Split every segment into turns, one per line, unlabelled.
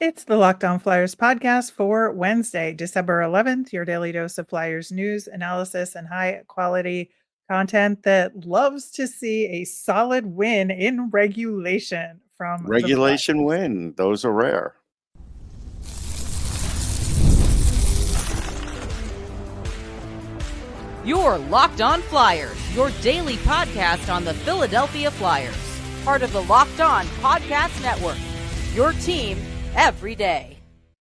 It's the Locked On Flyers podcast for Wednesday, December 11th, your daily dose of Flyers news, analysis, and high quality content that loves to see a solid win in regulation from the
Regulation
Flyers.
win. Those are rare.
You're Locked On Flyers, your daily podcast on the Philadelphia Flyers. Part of the Locked On Podcast Network, your team every day.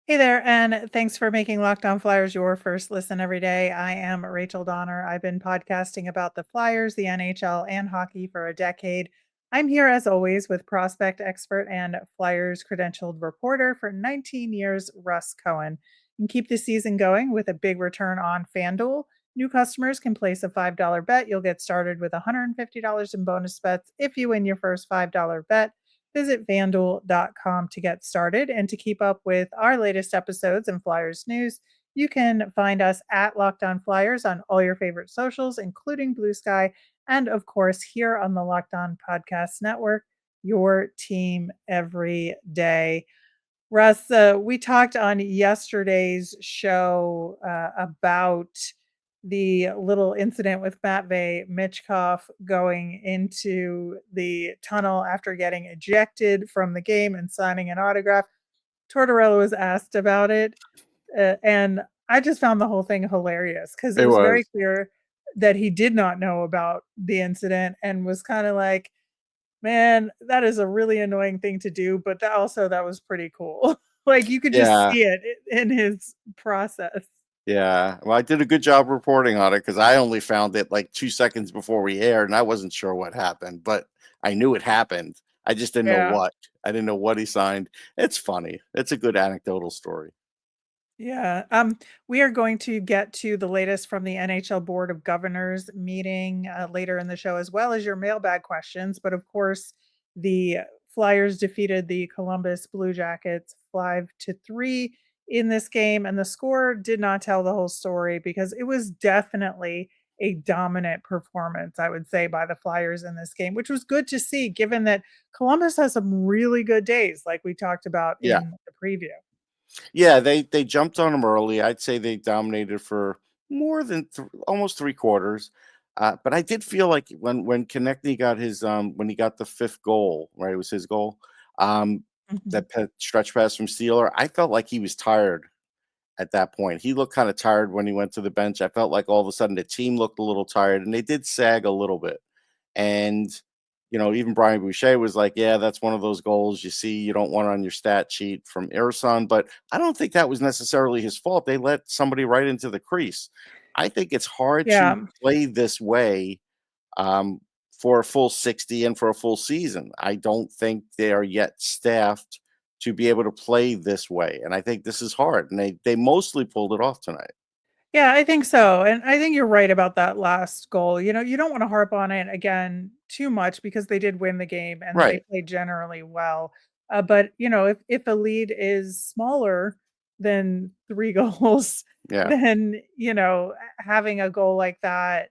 Hey there, and thanks for making Locked On Flyers your first listen every day. I am Rachel Donner. I've been podcasting about the Flyers, the NHL, and hockey for a decade. I'm here as always with prospect expert and Flyers credentialed reporter for 19 years, Russ Cohen. And keep the season going with a big return on FanDuel. New customers can place a $5 bet. You'll get started with $150 in bonus bets if you win your first $5 bet. Visit FanDuel.com to get started. And to keep up with our latest episodes and Flyers news, you can find us at Locked On Flyers on all your favorite socials, including Blue Sky, and of course, here on the Locked On Podcast Network, your team every day. Russ, we talked on yesterday's show about the little incident with Matvei Michkov going into the tunnel after getting ejected from the game and signing an autograph. Tortorella was asked about it, and I just found the whole thing hilarious because it was very clear that he did not know about the incident and was kind of like, man, that is a really annoying thing to do, but that was pretty cool. Like you could just
Yeah.
see it in his process.
Yeah. Well, I did a good job reporting on it because I only found it like 2 seconds before we aired, and I wasn't sure what happened, but I knew it happened. I just didn't know
Yeah.
what. I didn't know what he signed. It's funny. It's a good anecdotal story.
Yeah. We are going to get to the latest from the NHL Board of Governors meeting later in the show, as well as your mailbag questions. But of course, the Flyers defeated the Columbus Blue Jackets 5-3 in this game, and the score did not tell the whole story because it was definitely a dominant performance, I would say, by the Flyers in this game, which was good to see, given that Columbus has some really good days, like we talked about
Yeah.
in the preview.
Yeah, they jumped on him early. I'd say they dominated for more than almost 3 quarters. But I did feel like when Konechny got his when he got the fifth goal, right? It was his goal. Um,
Mhm.
that stretch pass from Steeler. I felt like he was tired at that point. He looked kind of tired when he went to the bench. I felt like all of a sudden the team looked a little tired, and they did sag a little bit. And even Brian Boucher was like, "Yeah, that's one of those goals you see you don't want on your stat sheet from Ersan." But I don't think that was necessarily his fault. They let somebody right into the crease. I think it's hard to
Yeah.
play this way um, for a full 60 and for a full season. I don't think they are yet staffed to be able to play this way, and I think this is hard. And they mostly pulled it off tonight.
Yeah, I think so, and I think you're right about that last goal. You don't wanna harp on it again too much because they did win the game and they
Right.
played generally well. But, if a lead is smaller than 3 goals,
Yeah.
then, having a goal like that,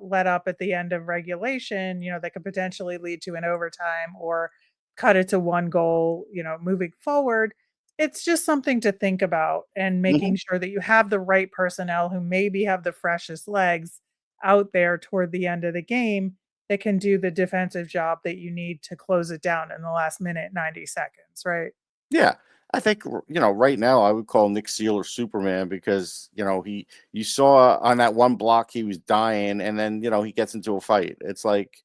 let up at the end of regulation, that could potentially lead to an overtime or cut it to 1 goal, moving forward. It's just something to think about and
Hmm.
making sure that you have the right personnel who maybe have the freshest legs out there toward the end of the game that can do the defensive job that you need to close it down in the last minute, 90 seconds, right?
Yeah. I think right now I would call Nick Sealer Superman because you saw on that one block he was dying, and then he gets into a fight. It's like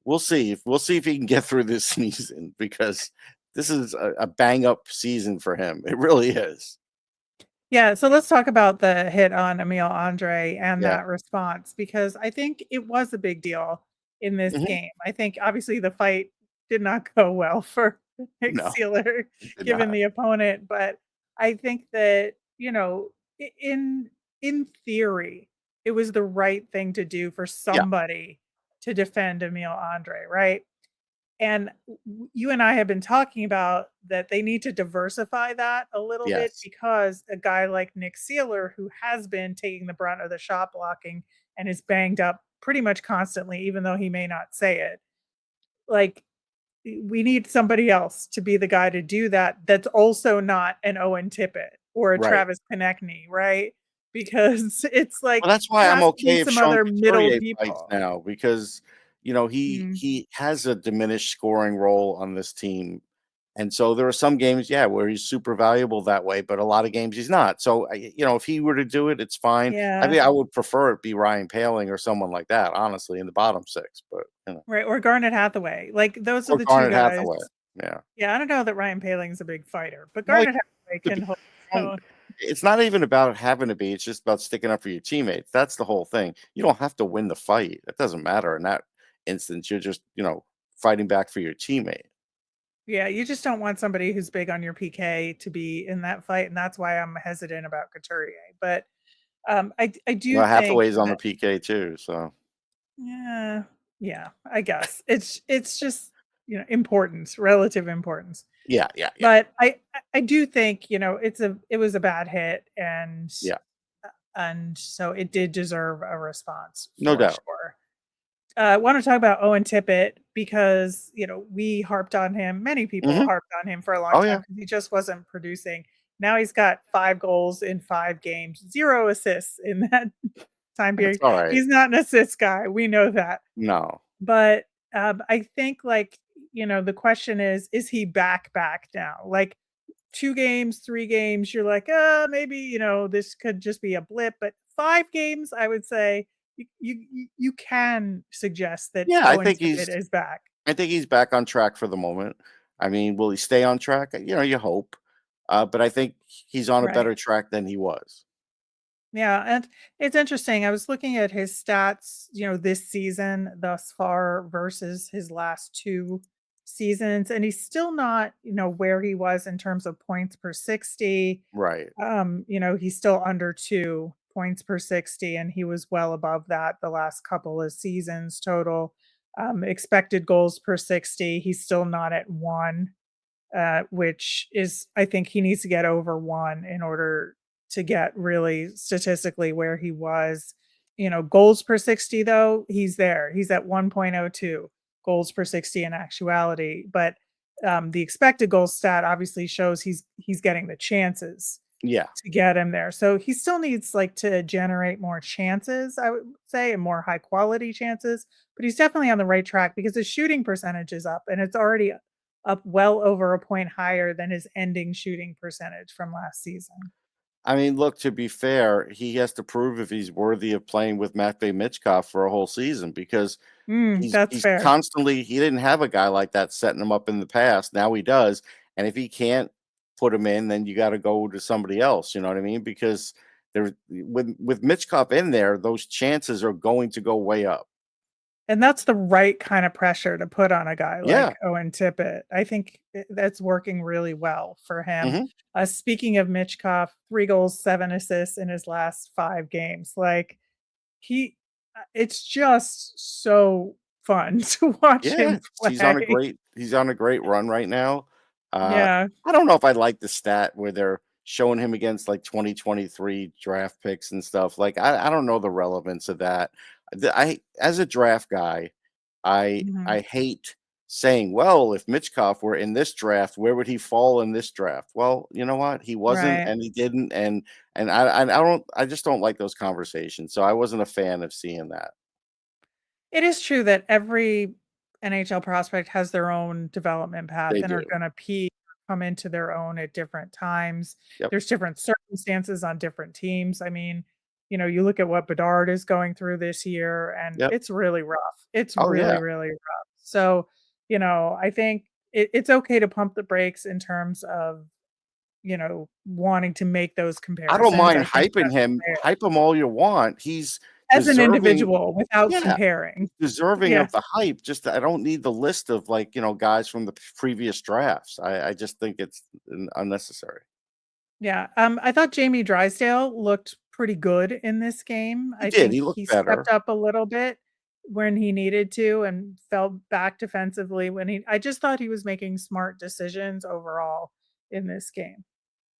we'll see if he can get through this season because this is a bang up season for him. It really is.
Yeah, so let's talk about the hit on Emile Andre and
Yeah.
that response because I think it was a big deal in this
Hmm.
game. I think obviously the fight did not go well for Nick
No,
Sealer
it did
given
not.
the opponent, but I think that, in theory, it was the right thing to do for
Yeah.
somebody to defend Emile Andre, right? And you and I have been talking about that they need to diversify that a little bit
Yes.
because a guy like Nick Sealer, who has been taking the brunt of the shot blocking and is banged up pretty much constantly, even though he may not say it, like we need somebody else to be the guy to do that. That's also not an Owen Tippett or a
Right.
Travis Konechny, right? Because it's like
Well, that's why
there
I'm
has to be
okay if
some
Sean
other middle
Couturier fights
people.
now because, he
Mm,
he has a diminished scoring role on this team. And so there are some games, yeah, where he's super valuable that way, but a lot of games he's not. So, if he were to do it, it's fine. I
yeah,
mean, I would prefer it be Ryan Paling or someone like that, honestly, in the bottom six, but,
right. Or Garnet Hathaway. Like those are
or
the two
Garnet
guys.
Hathaway. Yeah.
Yeah, I don't know that Ryan Paling's a big fighter, but
Like,
Garnet Hathaway
to
can
be
hold his
strong,
own.
it's not even about having to be, it's just about sticking up for your teammates. That's the whole thing. You don't have to win the fight. It doesn't matter in that instance. You're just, fighting back for your teammate.
Yeah, you just don't want somebody who's big on your PK to be in that fight, and that's why I'm hesitant about Couturier. But I do
Well,
think
Hathaway's on the
that
PK too, so
yeah, yeah, I guess it's just importance, relative importance.
yeah, yeah, yeah,
But I do think it was a bad hit,
yeah,
and so it did deserve a response
no
for
doubt.
sure. I want to talk about Owen Tippett because, we harped on him. Many people
Hmm.
harped on him for a long
Oh
time
yeah,
because he just wasn't producing. Now he's got 5 goals in 5 games, 0 assists in that time
that's
period.
all right.
He's not an assist guy. We know that.
No,
But, I think, like, the question is he back now? Like, 2 games, 3 games, you're like, maybe, this could just be a blip." But 5 games, I would say you can suggest that
yeah,
Owen Tippett is back.
I think he's back on track for the moment. I mean, will he stay on track? You hope, but I think he's on a
Right.
better track than he was.
Yeah, and it's interesting. I was looking at his stats, this season thus far versus his last 2 seasons, and he's still not, where he was in terms of points per 60.
Right.
He's still under 2 points per 60, and he was well above that the last couple of seasons total. Expected goals per 60, he's still not at 1, which is, I think he needs to get over 1 in order to get really statistically where he was. Goals per 60 though, he's there. He's at 1.02 goals per 60 in actuality, but the expected goal stat obviously shows he's getting the chances
Yeah.
to get him there. So he still needs like to generate more chances, I would say, and more high quality chances, but he's definitely on the right track because his shooting percentage is up and it's already up well over a point higher than his ending shooting percentage from last season.
I mean, look, to be fair, he has to prove if he's worthy of playing with Matvei Michkov for a whole season because
That's
he's
fair.
constantly he didn't have a guy like that setting him up in the past. Now he does. And if he can't put him in, then you got to go to somebody else. You know what I mean? Because there with Michkov in there, those chances are going to go way up.
And that's the right kind of pressure to put on a guy
Yeah.
like Owen Tippett. I think that's working really well for him.
Hmm.
Speaking of Michkov, 3 goals, 7 assists in his last 5 games. Like he it's just so fun to watch
Yeah,
him play.
he's on a great run right now. Uh,
Yeah.
I don't know if I like the stat where they're showing him against like 2023 draft picks and stuff. Like I don't know the relevance of that. I as a draft guy,
Mhm.
I hate saying, well, if Mitchkov were in this draft, where would he fall in this draft? Well, you know what? He wasn't
Right.
and he didn't and I just don't like those conversations. So I wasn't a fan of seeing that.
It is true that every NHL prospect has their own development path
They
and are
do.
gonna peak come into their own at different times.
Yep.
There's different circumstances on different teams. I mean, you look at what Bedard is going through this year, and
Yep.
it's really rough. It's
Oh
really,
yeah.
really rough. So, I think it's okay to pump the brakes in terms of, wanting to make those
I don't
comparisons.
mind
I think
hyping
that's
him.
fair.
Hype him all you want. He's
As an
deserving.
individual without
Yeah,
comparing.
deserving of
Yes.
the hype. Just I don't need the list of like, guys from the previous drafts. I just think it's unnecessary.
Yeah, I thought Jamie Drysdale looked pretty good in this game.
He
I
did.
think
He
he
looked
stepped
better.
up a little bit when he needed to and fell back defensively when I just thought he was making smart decisions overall in this game.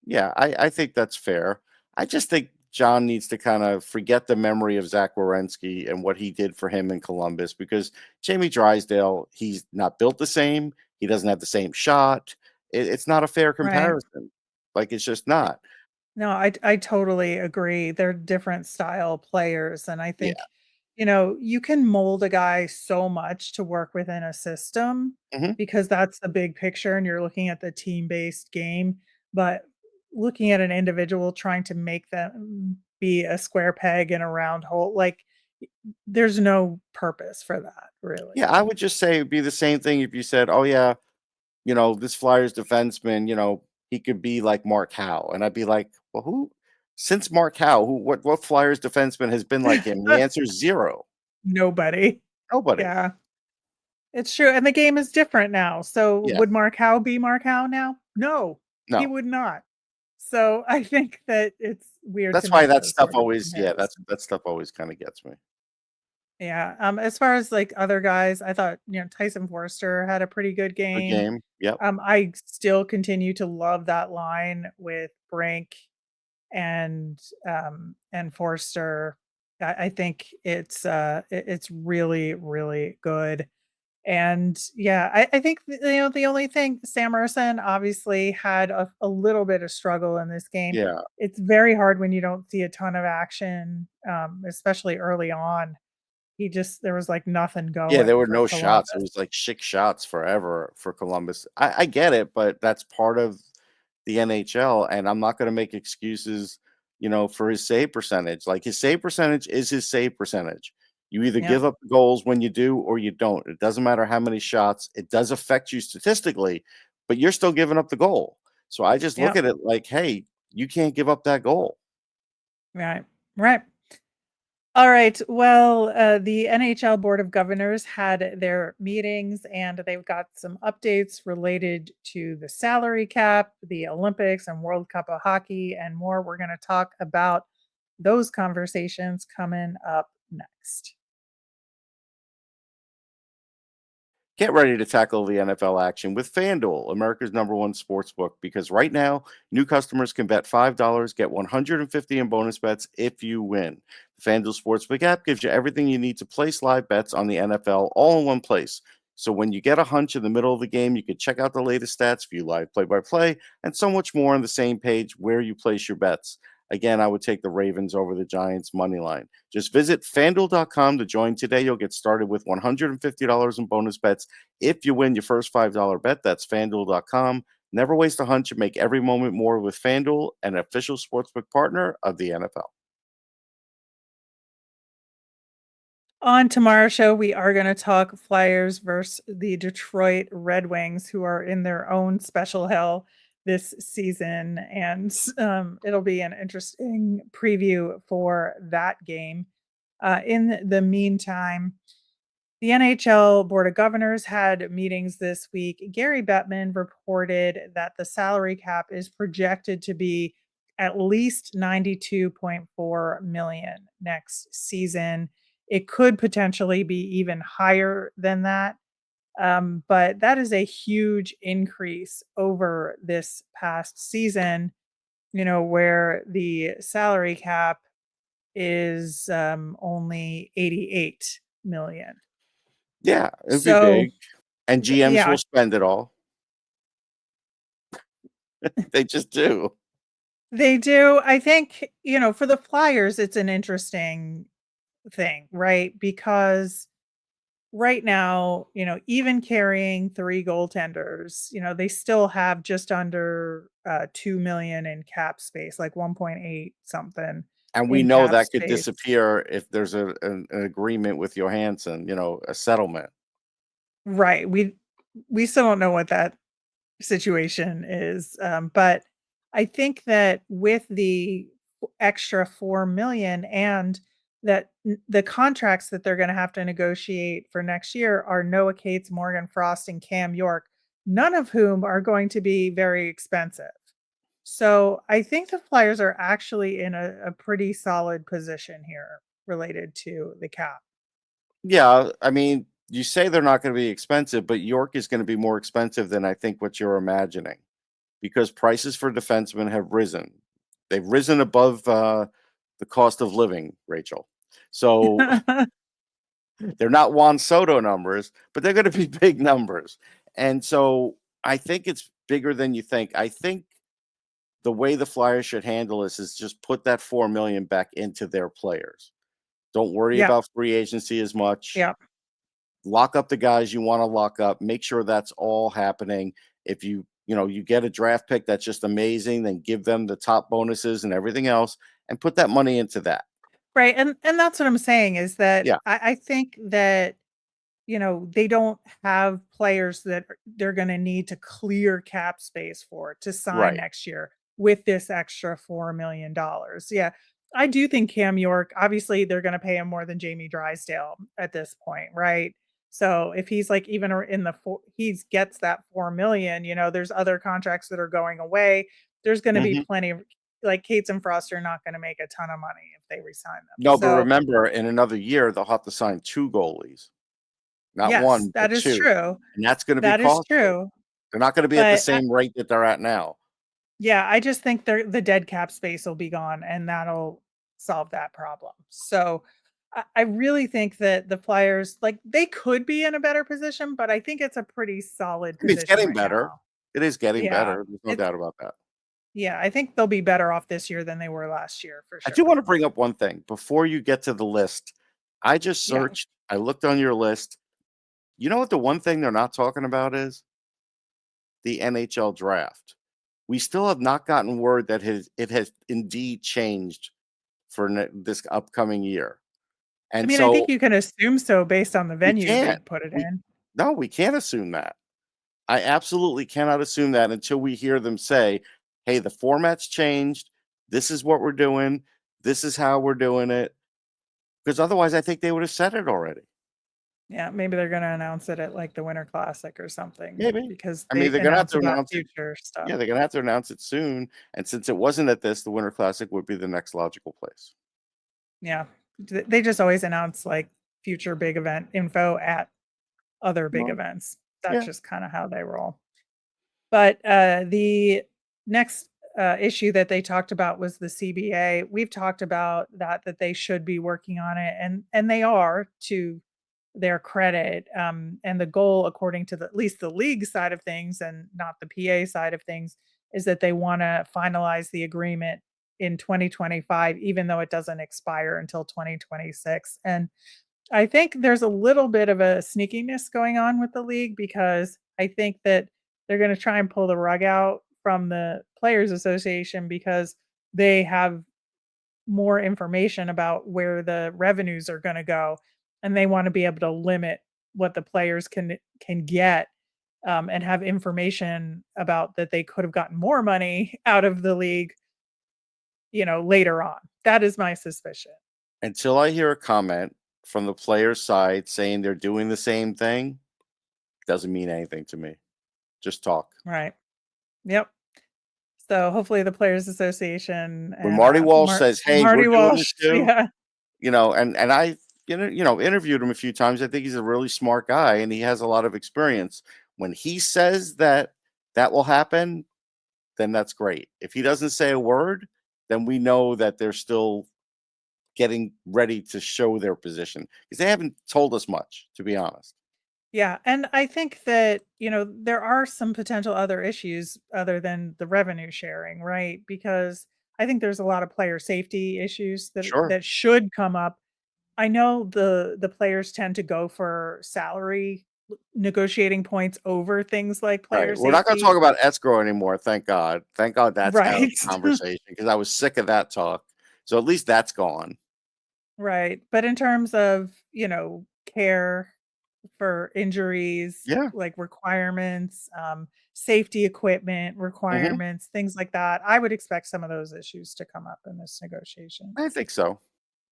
Yeah, I think that's fair. I just think John needs to kind of forget the memory of Zach Werenski and what he did for him in Columbus because Jamie Drysdale, he's not built the same. He doesn't have the same shot. It's not a fair
Right.
comparison. Like, it's just not.
No, I totally agree. They're different style players, and I
Yeah.
think, you can mold a guy so much to work within a system
Mhm.
because that's the big picture and you're looking at the team-based game, but looking at an individual trying to make them be a square peg in a round hole, like, there's no purpose for that,
Yeah,
really.
I would just say it'd be the same thing if you said, "Oh, yeah, this Flyers defenseman, he could be like Mark Howe." And I'd be like, "Well, who since Mark Howe, what Flyers defenseman has been like him?" The answer is 0.
Nobody.
Nobody.
Yeah. It's true, and the game is different now, so
Yeah.
would Mark Howe be Mark Howe now? No, he
No.
would not. So, I think that it's weird to
That's why
make
that
those
stuff
sort of
always
comparisons.
that stuff always kinda gets me.
Yeah, as far as, like, other guys, I thought, Tyson Foerster had a pretty good
Good
game.
game. Yep.
I still continue to love that line with Brink and Forster. I think it's really, really good. And yeah, I think the only thing Samuelson obviously had a little bit of struggle in this game.
Yeah.
It's very hard when you don't see a ton of action, especially early on. There was like nothing
Yeah, there
going
were
for
no shots. It
Columbus.
was like 6 shots forever for Columbus. I get it, but that's part of the NHL, and I'm not gonna make excuses, for his save percentage. Like, his save percentage is his save percentage. You either
Yep,
give up goals when you do or you don't. It doesn't matter how many shots. It does affect you statistically, but you're still giving up the goal. So I just look
yep,
at it like, "Hey, you can't give up that goal."
right, right. All right. Well, the NHL Board of Governors had their meetings and they've got some updates related to the salary cap, the Olympics, and World Cup of Hockey, and more. We're going to talk about those conversations coming up next.
Get ready to tackle the NFL action with FanDuel, America's #1 sportsbook, because right now, new customers can bet $5, get 150 in bonus bets if you win. The FanDuel Sportsbook app gives you everything you need to place live bets on the NFL all in one place. So when you get a hunch in the middle of the game, you can check out the latest stats, view live play-by-play, and so much more on the same page where you place your bets. Again, I would take the Ravens over the Giants money line. Just visit fanduel.com to join today. You'll get started with $150 in bonus bets if you win your first $5 bet. That's fanduel.com. Never waste a hunch and make every moment more with FanDuel, an official sportsbook partner of the NFL.
On tomorrow's show, we are going to talk Flyers versus the Detroit Red Wings, who are in their own special hell this season. And it'll be an interesting preview for that game. In the meantime, the NHL Board of Governors had meetings this week. Gary Bettman reported that the salary cap is projected to be at least 92.4 million next season. It could potentially be even higher than that. But that is a huge increase over this past season, where the salary cap is only 88 million.
Yeah, it'd be
So,
big. And GMs
yeah,
will spend it all. They just do.
they do. I think, for the Flyers, it's an interesting thing, right? Because right now, even carrying 3 goaltenders, they still have just under 2 million in cap space, like 1.8 something
And we
in
know
cap
that could
space.
disappear if there's an agreement with Johansson, a settlement.
Right. We still don't know what that situation is. But I think that with the extra 4 million and that the contracts that they're going to have to negotiate for next year are Noah Cates, Morgan Frost, and Cam York, none of whom are going to be very expensive. So I think the Flyers are actually in a pretty solid position here related to the cap.
Yeah, I mean, you say they're not going to be expensive, but York is going to be more expensive than I think what you're imagining, because prices for defensemen have risen. They've risen above the cost of living, Rachel. So they're not Juan Soto numbers, but they're going to be big numbers. And so I think it's bigger than you think. I think the way the Flyers should handle this is just put that $4 million back into their players. Don't worry
Yeah.
about free agency as much.
Yeah.
Lock up the guys you want to lock up. Make sure that's all happening. If you get a draft pick that's just amazing, then give them the top bonuses and everything else and put that money into that.
Right. And that's what I'm saying is that
Yeah.
I think that, they don't have players that they're going to need to clear cap space for to sign
Right.
next year with this extra $4 million. Yeah. I do think Cam York, obviously they're going to pay him more than Jamie Drysdale at this point. Right. So if he's like even in the he gets that 4 million, there's other contracts that are going away. There's going to be plenty of like Cates and Frost are not going to make a ton of money if they resign them.
No, but remember, in another year, they'll have to sign 2 goalies. Not one,
that
but
is
2.
true.
And that's going to be
That is
costly.
true.
They're not going to be at the same rate that they're at now.
Yeah, I just think the dead cap space will be gone, and that'll solve that problem. So I really think that the Flyers, like, they could be in a better position, but I think it's a pretty solid position.
It's getting
right
better.
now.
It is getting
Yeah,
better. There's no doubt about that.
Yeah, I think they'll be better off this year than they were last year, for sure.
I do want to bring up one thing before you get to the list. I just searched. I looked on your list. You know what the one thing they're not talking about is? The NHL draft. We still have not gotten word that it has indeed changed for this upcoming year. And
I think you can assume so based on the venue they put it in.
No, we can't assume that. I absolutely cannot assume that until we hear them say, hey, the format's changed. This is what we're doing. This is how we're doing it. Because otherwise, I think they would have said it already.
Yeah, maybe they're going to announce it at like the Winter Classic or something.
Maybe.
Because
they're going to have to announce
future stuff.
Yeah, they're going to have to announce it soon. And since it wasn't at this, the Winter Classic would be the next logical place.
Yeah. They just always announce like future big event info at other big events. That's just kind of how they roll. But the next issue that they talked about was the CBA. We've talked about that they should be working on it, and they are, to their credit. And the goal, according to at least the league side of things and not the PA side of things, is that they want to finalize the agreement in 2025, even though it doesn't expire until 2026. And I think there's a little bit of a sneakiness going on with the league, because I think that they're going to try and pull the rug out from the Players Association because they have more information about where the revenues are going to go, and they want to be able to limit what the players can get, and have information about that they could have gotten more money out of the league, later on. That is my suspicion.
Until I hear a comment from the players' side saying they're doing the same thing, doesn't mean anything to me. Just talk.
Right. Yep. So hopefully the Players Association,
when Marty Walsh says, hey,
Marty
we're doing this too, and I interviewed him a few times. I think he's a really smart guy and he has a lot of experience. When he says that will happen, then that's great. If he doesn't say a word, then we know that they're still getting ready to show their position, because they haven't told us much, to be honest.
Yeah. And I think that, there are some potential other issues other than the revenue sharing, right? Because I think there's a lot of player safety issues that should come up. I know the players tend to go for salary negotiating points over things like player safety.
We're not going to talk about escrow anymore. Thank God. Thank God that's out of the conversation, because I was sick of that talk. So at least that's gone.
Right. But in terms of, care for injuries, like requirements, safety equipment requirements, things like that, I would expect some of those issues to come up in this negotiation.
I think so.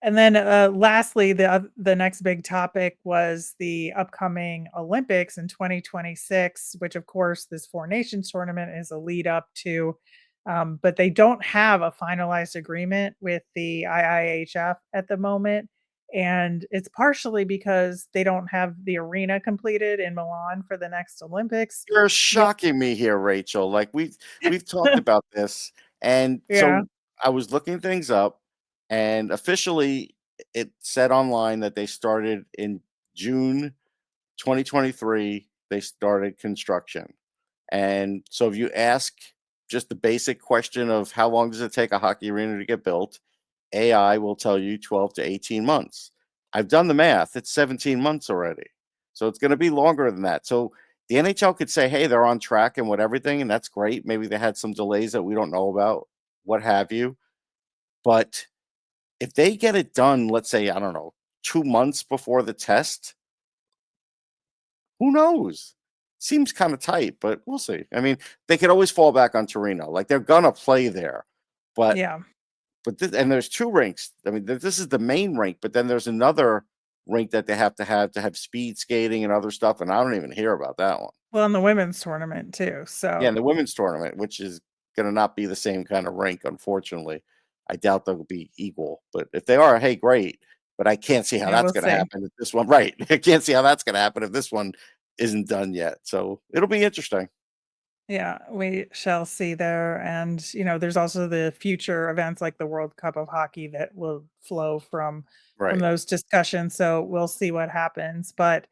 And then lastly, the next big topic was the upcoming Olympics in 2026, which of course this Four Nations tournament is a lead up to. But they don't have a finalized agreement with the IIHF at the moment. And it's partially because they don't have the arena completed in Milan for the next Olympics.
You're shocking me here, Rachel. Like we've talked about this. And so I was looking things up, and officially it said online that they started in June 2023. they started construction. And so if you ask just the basic question of how long does it take a hockey arena to get built, AI will tell you 12 to 18 months. I've done the math. It's 17 months already. So it's going to be longer than that. So the NHL could say, hey, they're on track and everything, and that's great. Maybe they had some delays that we don't know about, what have you. But if they get it done, let's say, I don't know, 2 months before the test, who knows? Seems kind of tight, but we'll see. I mean, they could always fall back on Torino. Like, they're gonna play there, but
Yeah.
and there's 2 rinks. I mean, this is the main rink, but then there's another rink that they have to have speed skating and other stuff, and I don't even hear about that one.
Well, in the women's tournament too.
Yeah, in
So
the women's tournament, which is gonna not be the same kind of rink, unfortunately. I doubt they'll be equal, but if they are, hey, great. But I can't see how
yeah,
that's
we'll
gonna
see.
happen if this one right. I can't see how that's gonna happen if this one isn't done yet. So it'll be interesting.
Yeah, we shall see there. And, there's also the future events like the World Cup of Hockey that will flow from
Right.
those discussions. So we'll see what happens. But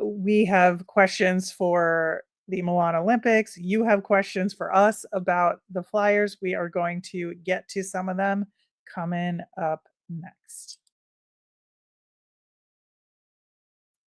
we have questions for the Milan Olympics. You have questions for us about the Flyers. We are going to get to some of them coming up next.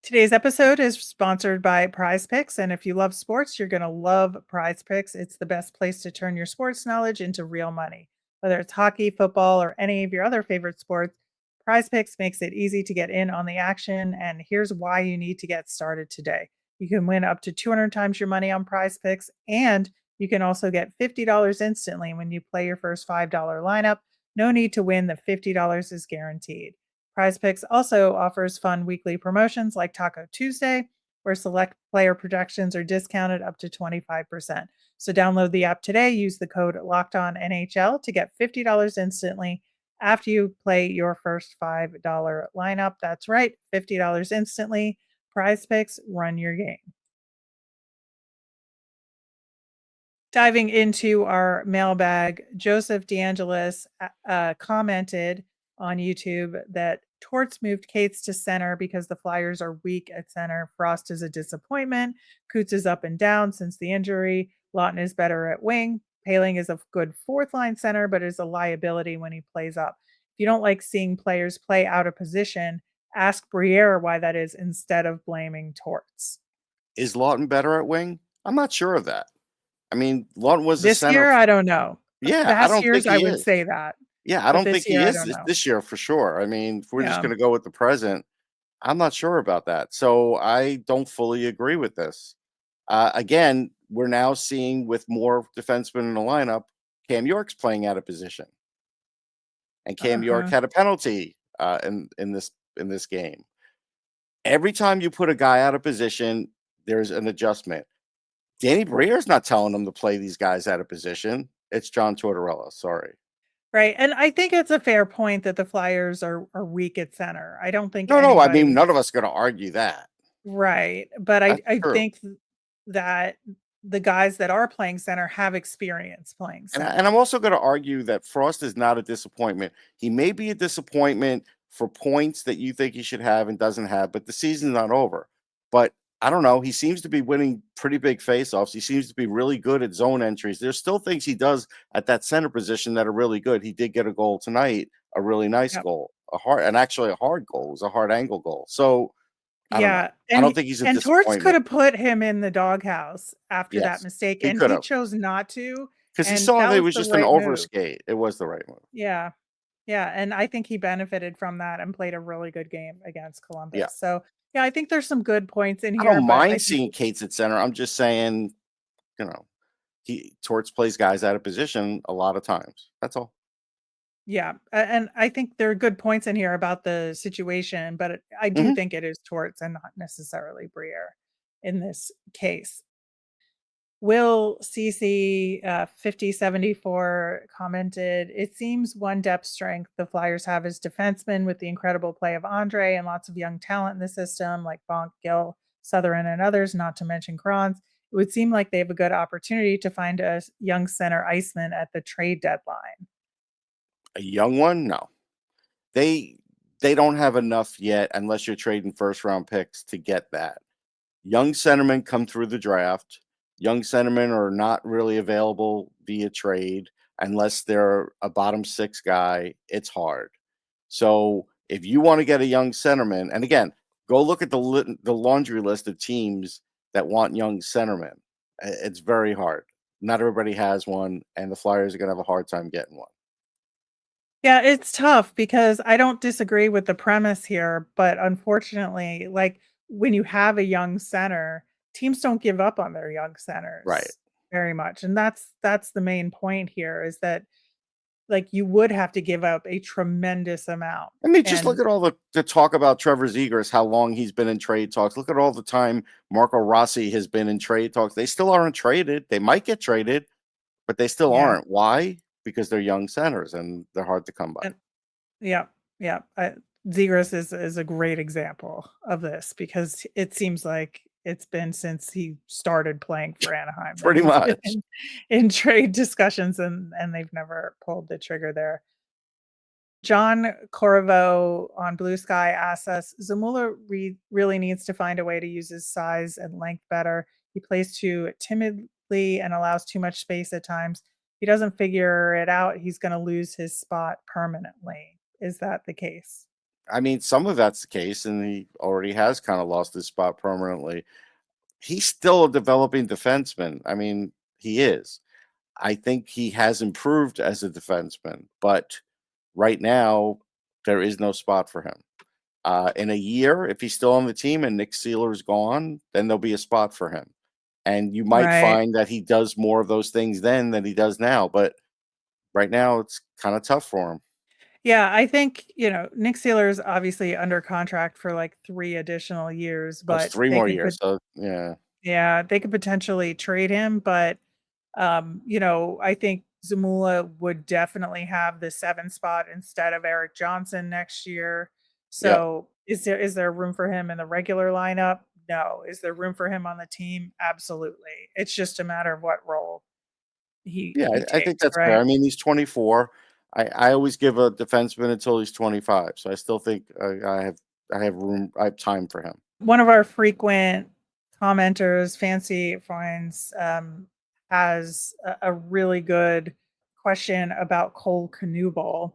Today's episode is sponsored by Prize Picks, and if you love sports, you're going to love Prize Picks. It's the best place to turn your sports knowledge into real money. Whether it's hockey, football, or any of your other favorite sports, Prize Picks makes it easy to get in on the action, and here's why you need to get started today. You can win up to 200 times your money on Prize Picks, and you can also get $50 instantly when you play your first $5 lineup. No need to win, the $50 is guaranteed. PrizePicks also offers fun weekly promotions like Taco Tuesday, where select player projections are discounted up to 25%. So download the app today, use the code LOCKEDONNHL to get $50 instantly after you play your first $5 lineup. That's right, $50 instantly. PrizePicks, run your game. Diving into our mailbag, Joseph DeAngelis commented on YouTube that Torts moved Cates to center because the Flyers are weak at center. Frost is a disappointment. Coots is up and down since the injury. Lawton is better at wing. Paling is a good fourth line center, but is a liability when he plays up. If you don't like seeing players play out of position, ask Briere why that is instead of blaming Torts.
Is Lawton better at wing? I'm not sure of that. I mean, Lawton was the
This
center.
year, I don't know.
Yeah, I
Past
don't
years,
think
I
he
would
is.
say that,
Yeah, I
but
don't think
this year,
he
I
is
don't know.
this year for sure. I mean, if we're just
Yeah.
going to go with the present, I'm not sure about that. So I don't fully agree with this. Again, we're now seeing with more defensemen in the lineup, Cam York's playing out of position, and Cam York
Uh-huh.
had a penalty in this game. Every time you put a guy out of position, there's an adjustment. Danny Briere's not telling them to play these guys out of position. It's John Tortorella. Sorry.
Right, and I think it's a fair point that the Flyers are weak at center. I don't think
No. I mean,
anybody.
none of us are going to argue that.
Right, but
That's
I
true.
think that the guys that are playing center have experience playing center.
And I'm also going to argue that Frost is not a disappointment. He may be a disappointment for points that you think he should have and doesn't have, but the season's not over. But I don't know. He seems to be winning pretty big faceoffs. He seems to be really good at zone entries. There's still things he does at that center position that are really good. He did get a goal tonight, a really nice
Yep.
goal, actually a hard goal. It was a hard angle goal. So I don't know.
Yeah,
I
and
don't think he's a
and Torts could
disappointment.
have put him in the doghouse after that
Yes,
mistake,
he
and
could
he
have,
chose not to,
because he
and
saw
that
that it
was
was
the
just an
right move.
overskate. It was the right move.
Yeah. Yeah, and I think he benefited from that and played a really good game against
Yeah.
Columbus. So, yeah, I think there's some good points in
I
here,
don't
but I
mind
think
seeing Cates at center. I'm just saying, you know, Torts plays guys out of position a lot of times. That's all.
yeah, and I think there are good points in here about the situation, but I do
Mhm.
think it is Torts and not necessarily Briere in this case. Will CC 5074 commented, it seems one depth strength the Flyers have is defensemen with the incredible play of Andre and lots of young talent in the system like Bonk, Gill, Southern, and others, not to mention Kronz. It would seem like they have a good opportunity to find a young center iceman at the trade deadline.
A young one? No. They don't have enough yet unless you're trading first round picks to get that. young centermen come through the draft. Young centermen are not really available via trade unless they're a bottom 6 guy. It's hard. So if you want to get a young centerman, and again, go look at the laundry list of teams that want young centermen. It's very hard. Not everybody has one, and the Flyers are going to have a hard time getting one.
Yeah, it's tough because I don't disagree with the premise here, but unfortunately, like when you have a young center, teams don't give up on their young
Right.
centers very much. And that's the main point here is that like you would have to give up a tremendous amount.
I mean, just look
And
at all the talk about Trevor Zegras, how long he's been in trade talks. Look at all the time Marco Rossi has been in trade talks. They still aren't traded. They might get traded, but they still
yeah,
aren't. Why? Because they're young centers and they're hard to come by.
and yeah, yeah. Zegras is a great example of this because it seems like it's been since he started playing for Anaheim that
Pretty
he's been
much.
in trade discussions and they've never pulled the trigger there. John Corvo on Blue Sky asks us, Zamula really needs to find a way to use his size and length better. He plays too timidly and allows too much space at times. If he doesn't figure it out, he's going to lose his spot permanently. Is that the case?
I mean, some of that's the case, and he already has kind of lost his spot permanently. He's still a developing defenseman. I mean, he is. I think he has improved as a defenseman, but right now there is no spot for him. In a year, if he's still on the team and Nick Seeler's gone, then there'll be a spot for him. And you might
Right.
find that he does more of those things then than he does now. But right now, it's kind of tough for him.
Yeah, I think, Nick Seeler's obviously under contract for like 3 additional years,
Oh, it's
but
3
they
more
could
years. So, yeah.
yeah, they could potentially trade him, but I think Zamula would definitely have the 7 spot instead of Eric Johnson next year.
Yeah.
So, is there room for him in the regular lineup? No. Is there room for him on the team? Absolutely. It's just a matter of what role
Yeah,
he
I think
takes,
that's fair.
right?
I mean, he's 24. I always give a defenseman until he's 25. So I still think I have room. I have time for him.
One of our frequent commenters, Fancy Finds, has a really good question about Cole Knuble,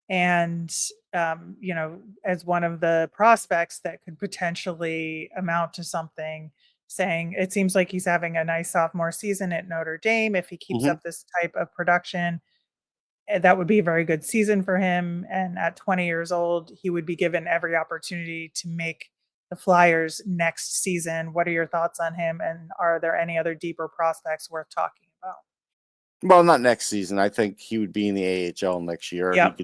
and as one of the prospects that could potentially amount to something. Saying it seems like he's having a nice sophomore season at Notre Dame. If he keeps
Hmm.
up this type of production, that would be a very good season for him. And at 20 years old, he would be given every opportunity to make the Flyers next season. What are your thoughts on him? And are there any other deeper prospects worth talking about?
Well, not next season. I think he would be in the AHL next year.
Yep.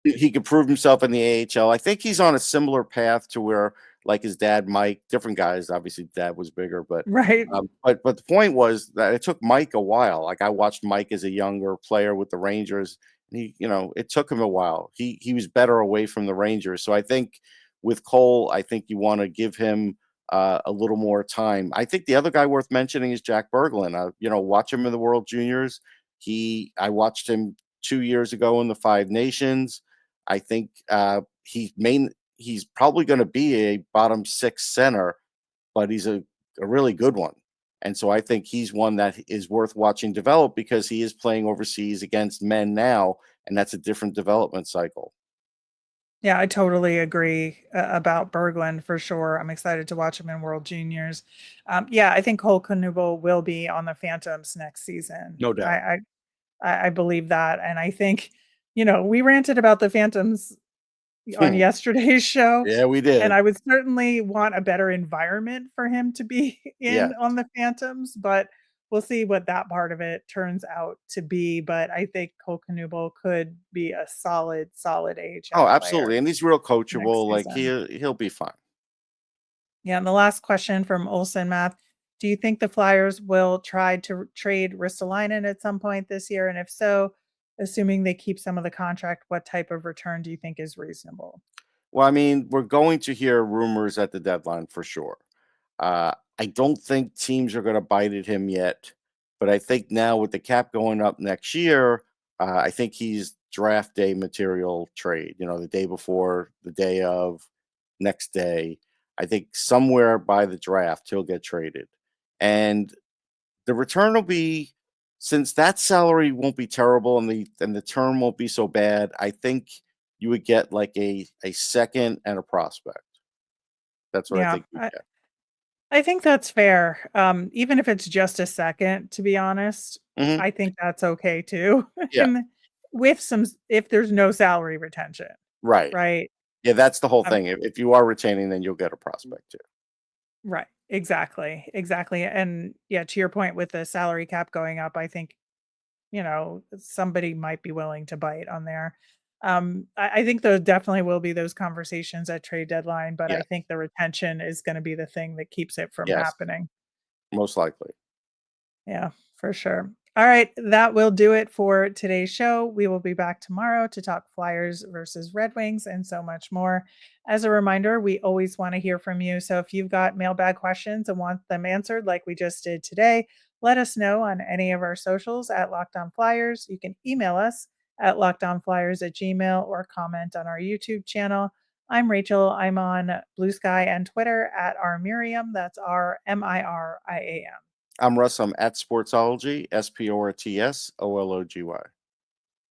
He could prove himself in the AHL. I think he's on a similar path to where, like his dad, Mike, different guys. Obviously, dad was bigger, but
Right.
but the point was that it took Mike a while. Like I watched Mike as a younger player with the Rangers. And it took him a while. He was better away from the Rangers. So I think with Cole, I think you want to give him a little more time. I think the other guy worth mentioning is Jack Berglund. Watch him in the World Juniors. I watched him 2 years ago in the Five Nations. I think he's probably going to be a bottom 6 center, but he's a really good one. And so I think he's one that is worth watching develop because he is playing overseas against men now, and that's a different development cycle.
Yeah, I totally agree about Berglund for sure. I'm excited to watch him in World Juniors. Yeah, I think Cole Knuble will be on the Phantoms next season.
No doubt.
I believe that, and I think we ranted about the Phantoms on yesterday's show,
Yeah, we
and
did.
I would certainly want a better environment for him to be
Yeah.
in on the Phantoms, but we'll see what that part of it turns out to be. But I think Cole Knuble could be a solid
Oh,
AHL player
absolutely. And he's real
next
coachable. Like
season.
he'll be fine.
Yeah, and the last question from Olson Math. Do you think the Flyers will try to trade Ristolainen at some point this year? And if so, assuming they keep some of the contract, what type of return do you think is reasonable?
Well, I mean, we're going to hear rumors at the deadline for sure. I don't think teams are going to bite at him yet, but I think now with the cap going up next year, I think he's draft day material trade. The day before, the day of, next day. I think somewhere by the draft he'll get traded, and the return will be, since that salary won't be terrible and the term won't be so bad. I think you would get like a second and a prospect. That's what I
Yeah,
think you'd get.
I think that's fair. Even if it's just a second, to be honest,
Mhm.
I think that's okay too.
Yeah,
And with if there's no salary retention,
right.
right?
Yeah, that's the whole
Um,
thing. If you are retaining, then you'll get a prospect too.
right. Exactly. Exactly. And yeah, to your point with the salary cap going up, I think, somebody might be willing to bite on there. I think there definitely will be those conversations at trade deadline, but I
Yeah.
think the retention is going to be the thing that keeps it from
Yes,
happening.
most likely.
Yeah, for sure. All right, that will do it for today's show. We will be back tomorrow to talk Flyers versus Red Wings and so much more. As a reminder, we always want to hear from you. So if you've got mailbag questions and want them answered like we just did today, let us know on any of our socials at Locked On Flyers. You can email us at lockedonflyers@gmail or comment on our YouTube channel. I'm Rachel. I'm on Blue Sky and Twitter at rmiriam. That's RMIRIAM.
I'm Russ. I'm at Sportsology, SPORTSOLOGY.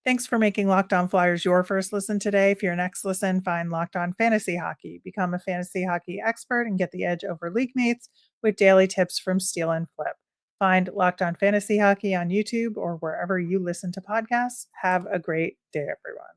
Thanks for making Locked On Flyers your first listen today. For your next listen, find Locked On Fantasy Hockey. Become a fantasy hockey expert and get the edge over league mates with daily tips from Steal and Flip. Find Locked On Fantasy Hockey on YouTube or wherever you listen to podcasts. Have a great day, everyone.